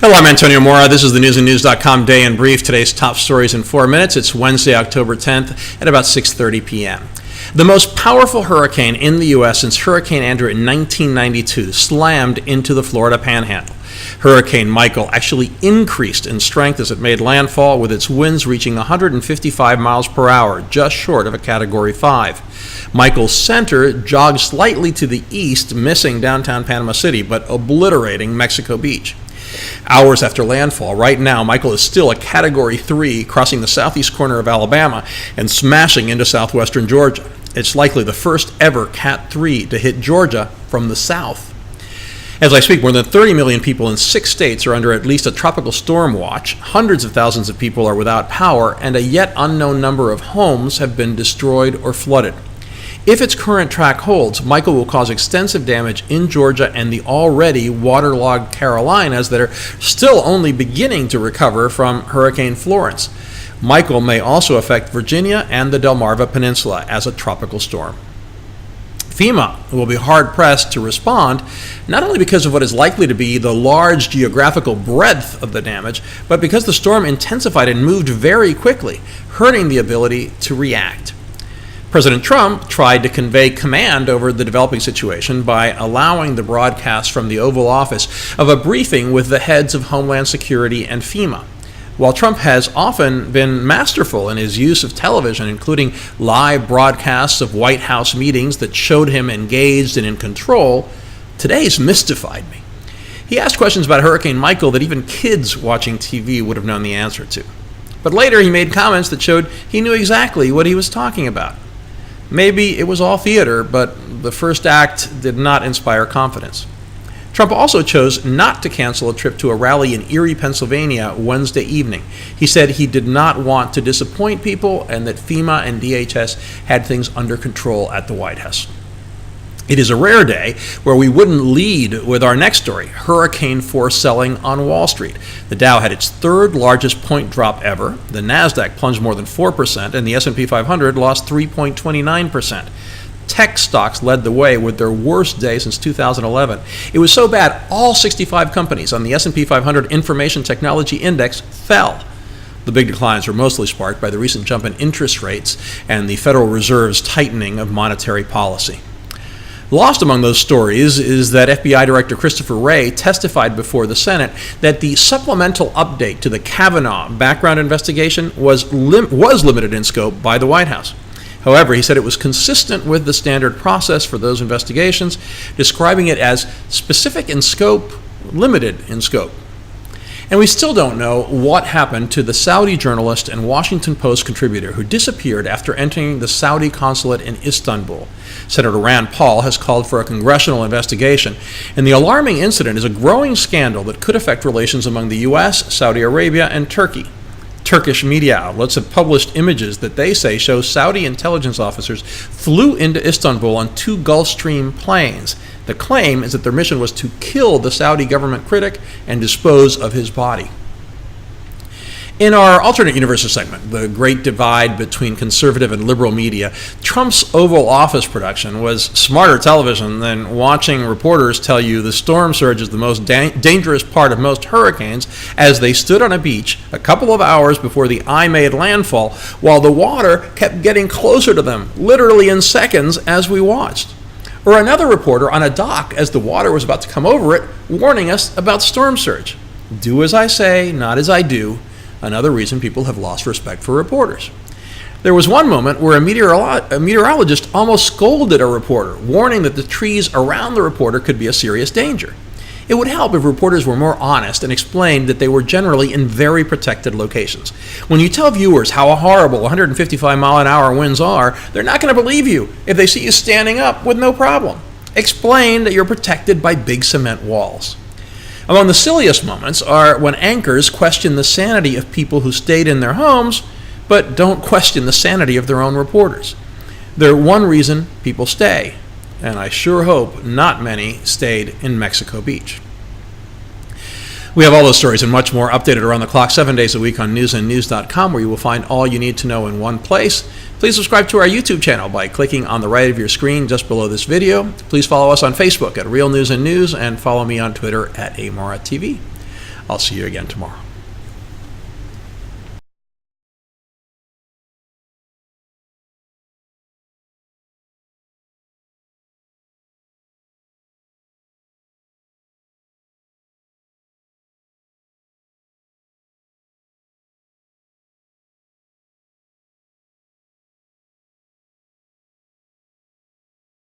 Hello, I'm Antonio Mora. This is the newsandnews.com Day in Brief. Today's top stories in 4 minutes. It's Wednesday, October 10th at about 6:30 p.m. The most powerful hurricane in the U.S. since Hurricane Andrew in 1992 slammed into the Florida Panhandle. Hurricane Michael actually increased in strength as it made landfall, with its winds reaching 155 miles per hour, just short of a Category 5. Michael's center jogged slightly to the east, missing downtown Panama City, but obliterating Mexico Beach. Hours after landfall, right now, Michael is still a Category 3, crossing the southeast corner of Alabama and smashing into southwestern Georgia. It's likely the first ever Cat 3 to hit Georgia from the south. As I speak, more than 30 million people in 6 states are under at least a tropical storm watch. Hundreds of thousands of people are without power, and a yet unknown number of homes have been destroyed or flooded. If its current track holds, Michael will cause extensive damage in Georgia and the already waterlogged Carolinas that are still only beginning to recover from Hurricane Florence. Michael may also affect Virginia and the Delmarva Peninsula as a tropical storm. FEMA will be hard-pressed to respond, not only because of what is likely to be the large geographical breadth of the damage, but because the storm intensified and moved very quickly, hurting the ability to react. President Trump tried to convey command over the developing situation by allowing the broadcast from the Oval Office of a briefing with the heads of Homeland Security and FEMA. While Trump has often been masterful in his use of television, including live broadcasts of White House meetings that showed him engaged and in control, today's mystified me. He asked questions about Hurricane Michael that even kids watching TV would have known the answer to. But later he made comments that showed he knew exactly what he was talking about. Maybe it was all theater, but the first act did not inspire confidence. Trump also chose not to cancel a trip to a rally in Erie, Pennsylvania, Wednesday evening. He said he did not want to disappoint people and that FEMA and DHS had things under control at the White House. It is a rare day where we wouldn't lead with our next story, hurricane force selling on Wall Street. The Dow had its third largest point drop ever. The Nasdaq plunged more than 4%, and the S&P 500 lost 3.29%. Tech stocks led the way with their worst day since 2011. It was so bad, all 65 companies on the S&P 500 Information Technology Index fell. The big declines were mostly sparked by the recent jump in interest rates and the Federal Reserve's tightening of monetary policy. Lost among those stories is that FBI Director Christopher Wray testified before the Senate that the supplemental update to the Kavanaugh background investigation was limited in scope by the White House. However, he said it was consistent with the standard process for those investigations, describing it as specific in scope, limited in scope. And we still don't know what happened to the Saudi journalist and Washington Post contributor who disappeared after entering the Saudi consulate in Istanbul. Senator Rand Paul has called for a congressional investigation, and the alarming incident is a growing scandal that could affect relations among the U.S., Saudi Arabia, and Turkey. Turkish media outlets have published images that they say show Saudi intelligence officers flew into Istanbul on 2 Gulfstream planes. The claim is that their mission was to kill the Saudi government critic and dispose of his body. In our alternate universes segment, the great divide between conservative and liberal media, Trump's Oval Office production was smarter television than watching reporters tell you the storm surge is the most dangerous part of most hurricanes as they stood on a beach a couple of hours before the eye made landfall, while the water kept getting closer to them, literally in seconds as we watched. Or another reporter on a dock as the water was about to come over it, warning us about storm surge. Do as I say, not as I do. Another reason people have lost respect for reporters. There was one moment where a meteorologist almost scolded a reporter, warning that the trees around the reporter could be a serious danger. It would help if reporters were more honest and explained that they were generally in very protected locations. When you tell viewers how horrible 155-mile-an-hour winds are, they're not going to believe you if they see you standing up with no problem. Explain that you're protected by big cement walls. Among the silliest moments are when anchors question the sanity of people who stayed in their homes, but don't question the sanity of their own reporters. They're one reason people stay, and I sure hope not many stayed in Mexico Beach. We have all those stories and much more updated around the clock 7 days a week on newsandnews.com, where you will find all you need to know in one place. Please subscribe to our YouTube channel by clicking on the right of your screen just below this video. Please follow us on Facebook at Real News and News, and follow me on Twitter at AMoraTV. I'll see you again tomorrow.